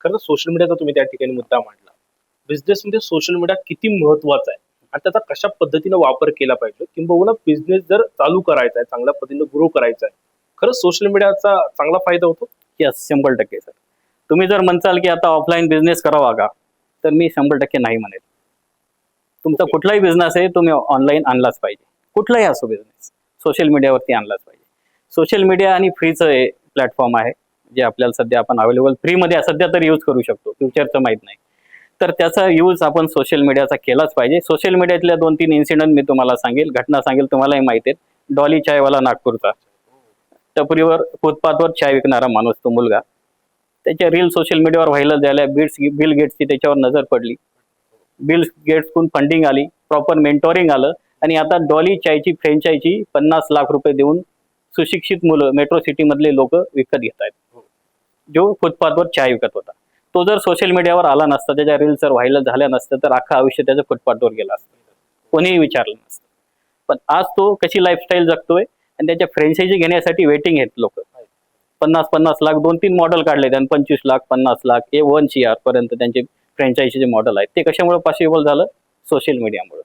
खरं तर सोशल मीडियाचा तुम्ही त्या ठिकाणी मुद्दा मांडला. बिझनेसमध्ये सोशल मीडिया किती महत्वाचा आहे आणि त्याचा कशा पद्धतीने वापर केला पाहिजे, किंबहुना बिझनेस जर चालू करायचा आहे, चांगल्या पद्धतीने ग्रो करायचा आहे, खरंच सोशल मीडियाचा चांगला फायदा होतो. Yes, 100% sir. तुम्ही जर म्हणसाल की आता ऑफलाईन बिझनेस करावा का, तर मी 100% नाही म्हणेल. तुमचा Okay. कुठलाही बिझनेस आहे तुम्ही ऑनलाईन आणलाच पाहिजे. कुठलाही असो बिझनेस सोशल मीडियावरती आणलाच पाहिजे. सोशल मीडिया आणि फ्रीचं प्लॅटफॉर्म आहे जे आपल्याला सध्या आपण अवेलेबल फ्रीमध्ये सध्या तर यूज करू शकतो, फ्युचरचं माहीत नाही. तर त्याचा यूज आपण सोशल मीडियाचा केलाच पाहिजे. सोशल मीडियातल्या 2-3 इन्सिडेंट मी तुम्हाला सांगेल, घटना सांगेल, तुम्हालाही माहिती आहे. डॉली चायवाला नागपूरचा, टपरीवर फुटपाथवर चाय विकणारा माणूस, तो मुलगा. त्याच्या रील सोशल मीडियावर व्हायरल झाल्या. बिल गेट्सची त्याच्यावर नजर पडली. बिल गेट्सकडून फंडिंग आली, प्रॉपर मेंटोरिंग आलं आणि आता डॉली चायची फ्रँचायझी 50 लाख रुपये देऊन सुशिक्षित मुलं मेट्रो सिटीमधले लोक विकत घेत आहेत. जो फुटपाथवर चाय विकत होता, तो जर सोशल मीडियावर आला नसता, त्याच्या रील्स जर व्हायरल झाल्या नसतं, तर अख्खं आयुष्य त्याचं फुटपाथवर गेलं असतं, कोणीही विचारलं नसतं. पण आज तो कशी लाईफस्टाईल जगतोय आणि त्याच्या फ्रँचायझी घेण्यासाठी वेटिंग आहेत लोक. 50-50 लाख 2-3 मॉडेल काढले त्यांनी, 25 लाख, 50 लाख, 1 CR पर्यंत त्यांचे फ्रँचायझीचे मॉडेल आहेत. ते कशामुळे पॉसिबल झालं? सोशल मीडियामुळे.